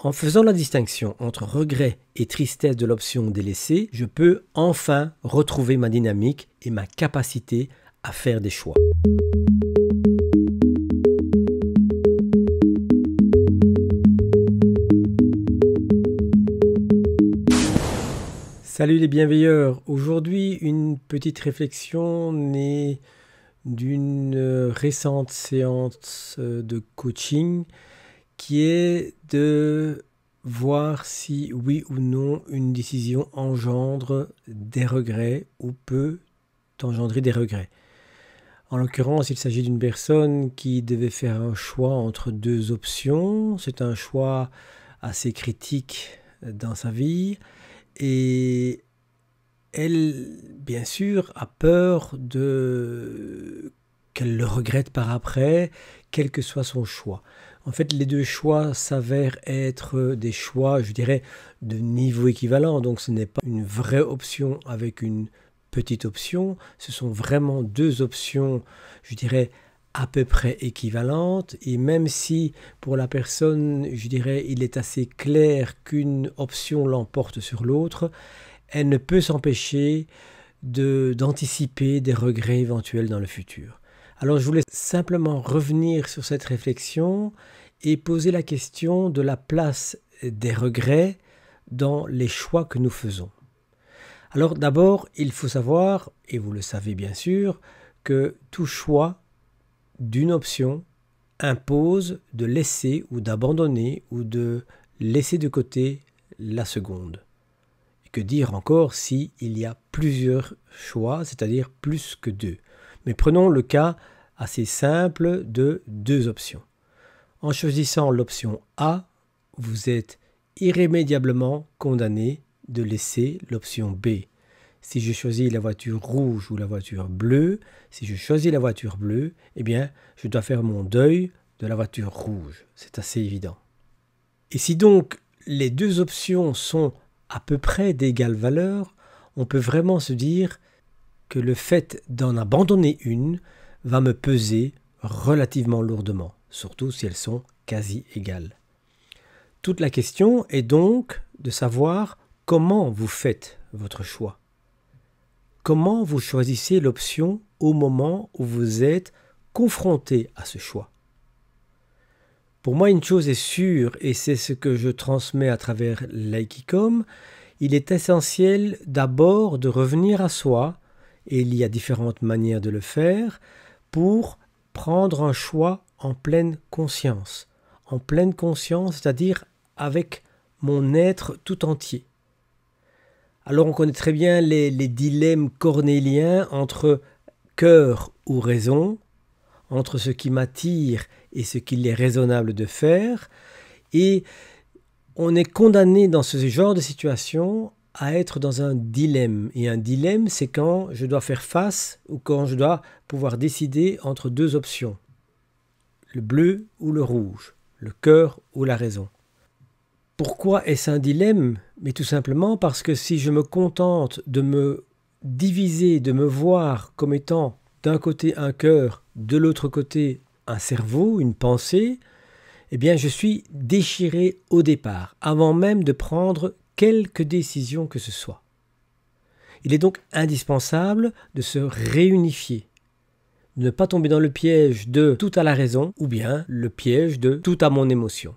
En faisant la distinction entre regret et tristesse de l'option délaissée, je peux enfin retrouver ma dynamique et ma capacité à faire des choix. Salut les bienveilleurs, aujourd'hui une petite réflexion née d'une récente séance de coaching qui est de voir si oui ou non une décision engendre des regrets ou peut engendrer des regrets. En l'occurrence, il s'agit d'une personne qui devait faire un choix entre deux options. C'est un choix assez critique dans sa vie et elle, bien sûr, a peur qu'elle le regrette par après, quel que soit son choix. En fait, les deux choix s'avèrent être des choix, je dirais, de niveau équivalent. Donc, ce n'est pas une vraie option avec une petite option. Ce sont vraiment deux options, je dirais, à peu près équivalentes. Et même si, pour la personne, je dirais, il est assez clair qu'une option l'emporte sur l'autre, elle ne peut s'empêcher d'anticiper des regrets éventuels dans le futur. Alors je voulais simplement revenir sur cette réflexion et poser la question de la place des regrets dans les choix que nous faisons. Alors d'abord, il faut savoir, et vous le savez bien sûr, que tout choix d'une option impose de laisser ou d'abandonner ou de laisser de côté la seconde. Et que dire encore s'il y a plusieurs choix, c'est-à-dire plus que deux. Mais prenons le cas assez simple de deux options. En choisissant l'option A, vous êtes irrémédiablement condamné de laisser l'option B. Si je choisis la voiture rouge ou la voiture bleue, si je choisis la voiture bleue, eh bien, je dois faire mon deuil de la voiture rouge. C'est assez évident. Et si donc les deux options sont à peu près d'égale valeur, on peut vraiment se dire que le fait d'en abandonner une va me peser relativement lourdement, surtout si elles sont quasi égales. Toute la question est donc de savoir comment vous faites votre choix. Comment vous choisissez l'option au moment où vous êtes confronté à ce choix. Pour moi, une chose est sûre, et c'est ce que je transmets à travers l'Aikicom, il est essentiel d'abord de revenir à soi, et il y a différentes manières de le faire, pour prendre un choix en pleine conscience. En pleine conscience, c'est-à-dire avec mon être tout entier. Alors on connaît très bien les dilemmes cornéliens entre cœur ou raison, entre ce qui m'attire et ce qu'il est raisonnable de faire, et on est condamné dans ce genre de situation à être dans un dilemme. Et un dilemme, c'est quand je dois faire face ou quand je dois pouvoir décider entre deux options. Le bleu ou le rouge, le cœur ou la raison. Pourquoi est-ce un dilemme? Mais tout simplement parce que si je me contente de me diviser, de me voir comme étant d'un côté un cœur, de l'autre côté un cerveau, une pensée, eh bien je suis déchiré au départ, avant même de prendre quelque décision que ce soit. Il est donc indispensable de se réunifier, de ne pas tomber dans le piège de tout à la raison ou bien le piège de tout à mon émotion.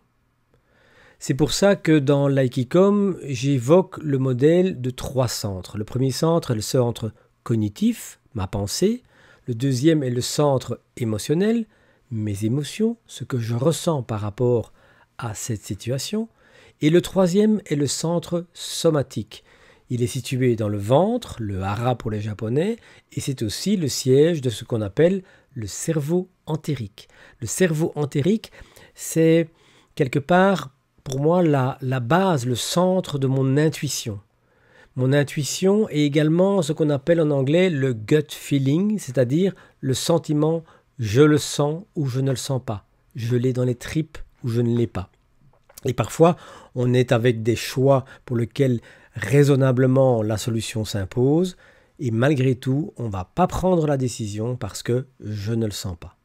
C'est pour ça que dans l'Aikicom, j'évoque le modèle de trois centres. Le premier centre est le centre cognitif, ma pensée. Le deuxième est le centre émotionnel, mes émotions, ce que je ressens par rapport à cette situation. Et le troisième est le centre somatique. Il est situé dans le ventre, le hara pour les Japonais, et c'est aussi le siège de ce qu'on appelle le cerveau entérique. Le cerveau entérique, c'est quelque part, pour moi, la base, le centre de mon intuition. Mon intuition est également ce qu'on appelle en anglais le gut feeling, c'est-à-dire le sentiment « je le sens » ou « je ne le sens pas ». Je l'ai dans les tripes ou je ne l'ai pas. Et parfois, on est avec des choix pour lesquels raisonnablement la solution s'impose et malgré tout, on ne va pas prendre la décision parce que je ne le sens pas.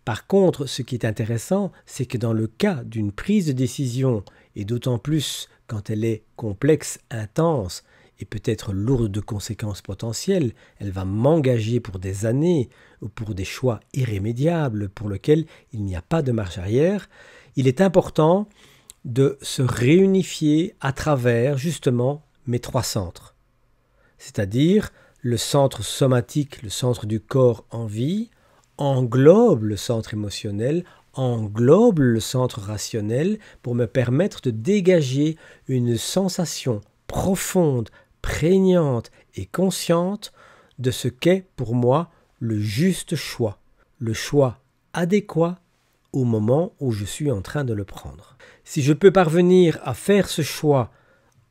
Par contre, ce qui est intéressant, c'est que dans le cas d'une prise de décision et d'autant plus quand elle est complexe, intense et peut-être lourde de conséquences potentielles, elle va m'engager pour des années ou pour des choix irrémédiables pour lesquels il n'y a pas de marche arrière, il est important de se réunifier à travers justement mes 3 centres. C'est-à-dire le centre somatique, le centre du corps en vie, englobe le centre émotionnel, englobe le centre rationnel pour me permettre de dégager une sensation profonde, prégnante et consciente de ce qu'est pour moi le juste choix, le choix adéquat au moment où je suis en train de le prendre. Si je peux parvenir à faire ce choix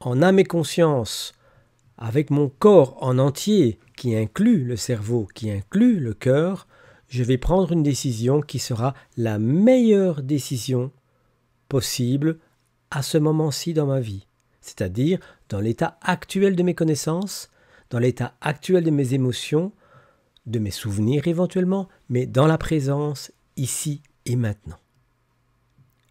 en âme et conscience, avec mon corps en entier, qui inclut le cerveau, qui inclut le cœur, je vais prendre une décision qui sera la meilleure décision possible à ce moment-ci dans ma vie. C'est-à-dire dans l'état actuel de mes connaissances, dans l'état actuel de mes émotions, de mes souvenirs éventuellement, mais dans la présence, ici et maintenant.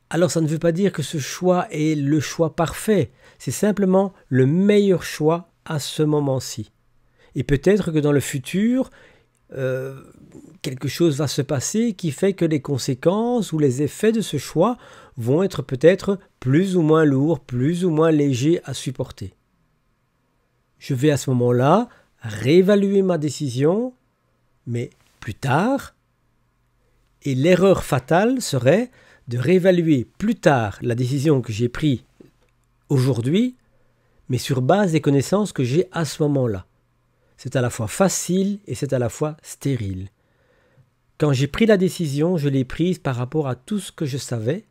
Alors ça ne veut pas dire que ce choix est le choix parfait, c'est simplement le meilleur choix à ce moment-ci. Et peut-être que dans le futur, quelque chose va se passer qui fait que les conséquences ou les effets de ce choix vont être peut-être plus ou moins lourds, plus ou moins légers à supporter. Je vais à ce moment-là réévaluer ma décision, mais plus tard, et l'erreur fatale serait de réévaluer plus tard la décision que j'ai prise aujourd'hui, mais sur base des connaissances que j'ai à ce moment-là. C'est à la fois facile et c'est à la fois stérile. Quand j'ai pris la décision, je l'ai prise par rapport à tout ce que je savais,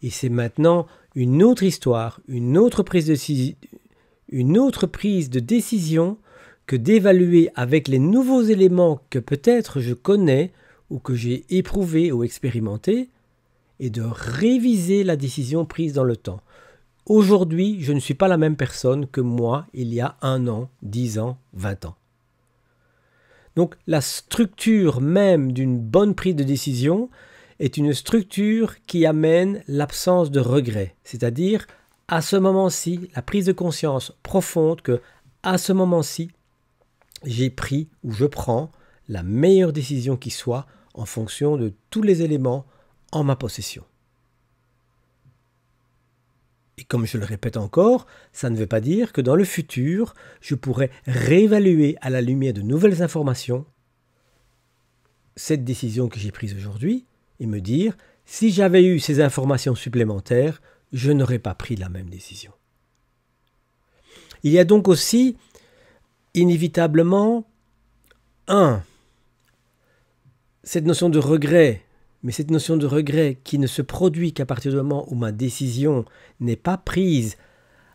et c'est maintenant une autre histoire, une autre prise de décision que d'évaluer avec les nouveaux éléments que peut-être je connais ou que j'ai éprouvé ou expérimenté, et de réviser la décision prise dans le temps. Aujourd'hui, je ne suis pas la même personne que moi il y a 1 an, 10 ans, 20 ans. Donc la structure même d'une bonne prise de décision est une structure qui amène l'absence de regret. C'est-à-dire, à ce moment-ci, la prise de conscience profonde que, à ce moment-ci, j'ai pris ou je prends la meilleure décision qui soit en fonction de tous les éléments en ma possession. Et comme je le répète encore, ça ne veut pas dire que dans le futur, je pourrais réévaluer à la lumière de nouvelles informations cette décision que j'ai prise aujourd'hui et me dire, si j'avais eu ces informations supplémentaires, je n'aurais pas pris la même décision. Il y a donc aussi, inévitablement, cette notion de regret. Mais cette notion de regret qui ne se produit qu'à partir du moment où ma décision n'est pas prise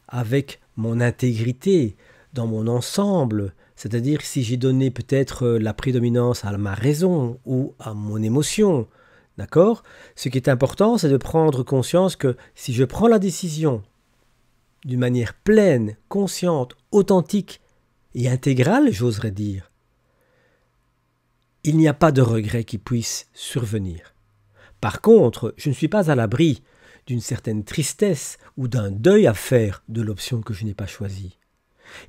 avec mon intégrité, dans mon ensemble, c'est-à-dire si j'ai donné peut-être la prédominance à ma raison ou à mon émotion, d'accord ? Ce qui est important, c'est de prendre conscience que si je prends la décision d'une manière pleine, consciente, authentique et intégrale, j'oserais dire, il n'y a pas de regret qui puisse survenir. Par contre, je ne suis pas à l'abri d'une certaine tristesse ou d'un deuil à faire de l'option que je n'ai pas choisie.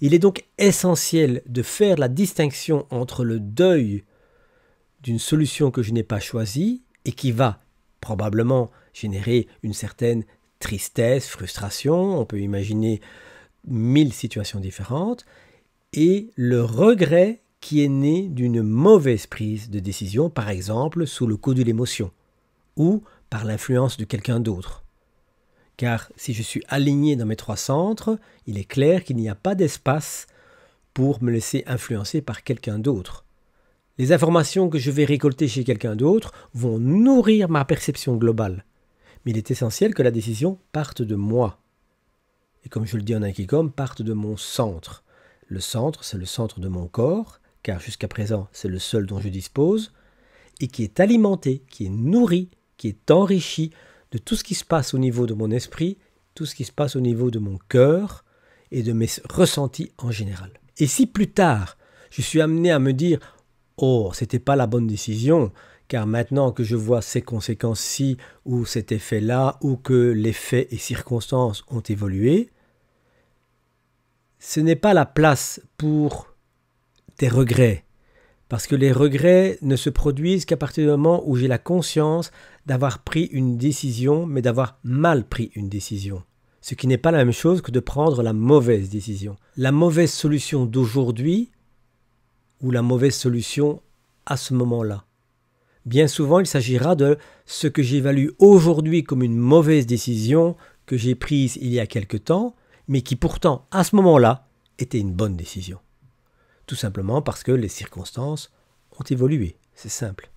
Il est donc essentiel de faire la distinction entre le deuil d'une solution que je n'ai pas choisie et qui va probablement générer une certaine tristesse, frustration, on peut imaginer 1000 situations différentes, et le regret qui est né d'une mauvaise prise de décision, par exemple sous le coup de l'émotion, ou par l'influence de quelqu'un d'autre. Car si je suis aligné dans mes 3 centres, il est clair qu'il n'y a pas d'espace pour me laisser influencer par quelqu'un d'autre. Les informations que je vais récolter chez quelqu'un d'autre vont nourrir ma perception globale. Mais il est essentiel que la décision parte de moi. Et comme je le dis en Aikikom, parte de mon centre. Le centre, c'est le centre de mon corps, car jusqu'à présent, c'est le seul dont je dispose, et qui est alimenté, qui est nourri, qui est enrichi de tout ce qui se passe au niveau de mon esprit, tout ce qui se passe au niveau de mon cœur et de mes ressentis en général. Et si plus tard, je suis amené à me dire « Oh, c'était pas la bonne décision », car maintenant que je vois ces conséquences-ci ou cet effet-là, ou que les faits et circonstances ont évolué, ce n'est pas la place pour des regrets. Parce que les regrets ne se produisent qu'à partir du moment où j'ai la conscience d'avoir pris une décision, mais d'avoir mal pris une décision. Ce qui n'est pas la même chose que de prendre la mauvaise décision. La mauvaise solution d'aujourd'hui ou la mauvaise solution à ce moment-là. Bien souvent, il s'agira de ce que j'évalue aujourd'hui comme une mauvaise décision que j'ai prise il y a quelque temps, mais qui pourtant, à ce moment-là, était une bonne décision. Tout simplement parce que les circonstances ont évolué. C'est simple.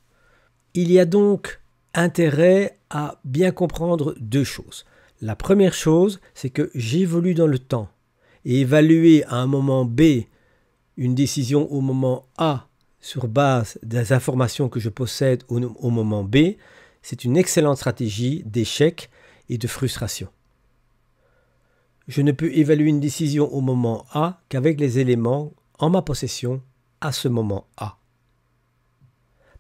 Il y a donc intérêt à bien comprendre deux choses. La première chose, c'est que j'évolue dans le temps. Et évaluer à un moment B une décision au moment A sur base des informations que je possède au moment B, c'est une excellente stratégie d'échec et de frustration. Je ne peux évaluer une décision au moment A qu'avec les éléments en ma possession à ce moment A.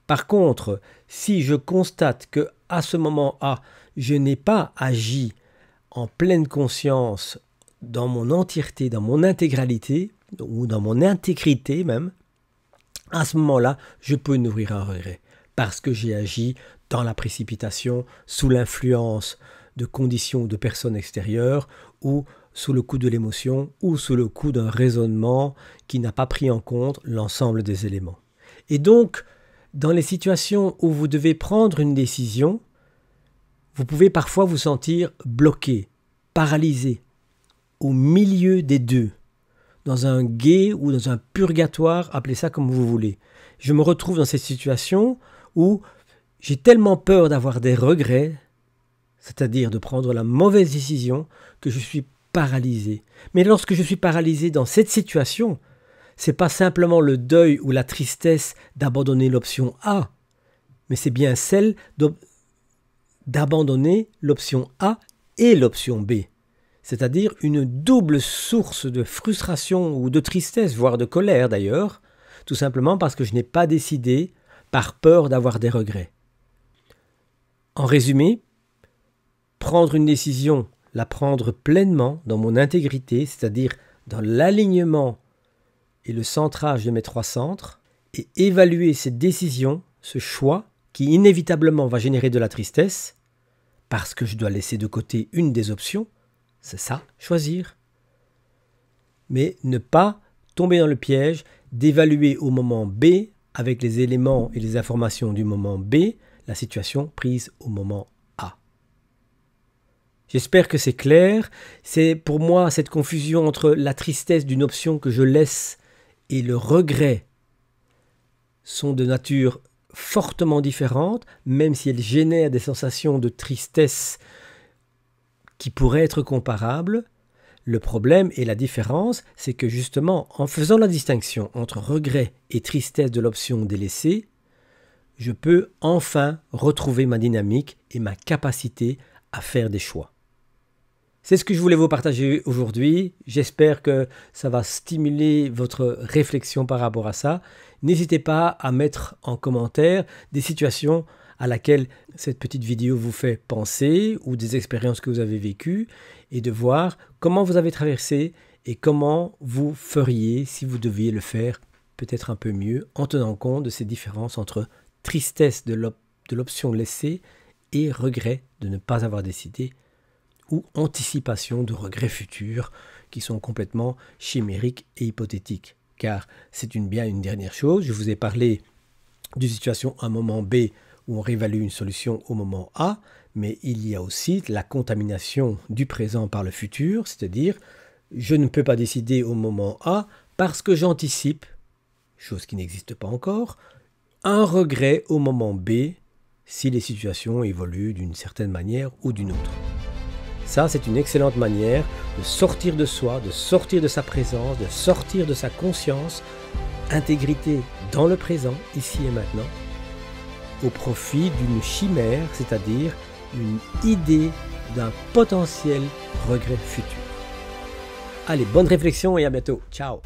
Par contre, si je constate que à ce moment A, je n'ai pas agi en pleine conscience dans mon entièreté, dans mon intégralité, ou dans mon intégrité même, à ce moment-là, je peux nourrir un regret parce que j'ai agi dans la précipitation, sous l'influence de conditions ou de personnes extérieures, ou sous le coup de l'émotion, ou sous le coup d'un raisonnement qui n'a pas pris en compte l'ensemble des éléments. Et donc, dans les situations où vous devez prendre une décision, vous pouvez parfois vous sentir bloqué, paralysé, au milieu des deux, dans un gué ou dans un purgatoire, appelez ça comme vous voulez. Je me retrouve dans cette situation où j'ai tellement peur d'avoir des regrets, c'est-à-dire de prendre la mauvaise décision, que je suis paralysé. Mais lorsque je suis paralysé dans cette situation, c'est pas simplement le deuil ou la tristesse d'abandonner l'option A, mais c'est bien celle d'abandonner l'option A et l'option B. C'est-à-dire une double source de frustration ou de tristesse, voire de colère d'ailleurs, tout simplement parce que je n'ai pas décidé par peur d'avoir des regrets. En résumé, prendre une décision, la prendre pleinement dans mon intégrité, c'est-à-dire dans l'alignement et le centrage de mes trois centres, et évaluer cette décision, ce choix, qui inévitablement va générer de la tristesse, parce que je dois laisser de côté une des options, c'est ça, choisir. Mais ne pas tomber dans le piège d'évaluer au moment B, avec les éléments et les informations du moment B, la situation prise au moment A. J'espère que c'est clair. C'est pour moi cette confusion entre la tristesse d'une option que je laisse et le regret sont de nature fortement différentes, même si elles génèrent des sensations de tristesse qui pourraient être comparables. Le problème et la différence, c'est que justement, en faisant la distinction entre regret et tristesse de l'option délaissée, je peux enfin retrouver ma dynamique et ma capacité à faire des choix. C'est ce que je voulais vous partager aujourd'hui. J'espère que ça va stimuler votre réflexion par rapport à ça. N'hésitez pas à mettre en commentaire des situations à laquelle cette petite vidéo vous fait penser ou des expériences que vous avez vécues et de voir comment vous avez traversé et comment vous feriez si vous deviez le faire peut-être un peu mieux en tenant compte de ces différences entre tristesse de l'option laissée et regret de ne pas avoir décidé ou anticipation de regrets futurs qui sont complètement chimériques et hypothétiques. Car c'est bien une dernière chose, je vous ai parlé d'une situation à un moment B où on réévalue une solution au moment A, mais il y a aussi la contamination du présent par le futur, c'est-à-dire je ne peux pas décider au moment A parce que j'anticipe, chose qui n'existe pas encore, un regret au moment B si les situations évoluent d'une certaine manière ou d'une autre. Ça, c'est une excellente manière de sortir de soi, de sortir de sa présence, de sortir de sa conscience, intégrité dans le présent, ici et maintenant, au profit d'une chimère, c'est-à-dire une idée d'un potentiel regret futur. Allez, bonne réflexion et à bientôt. Ciao.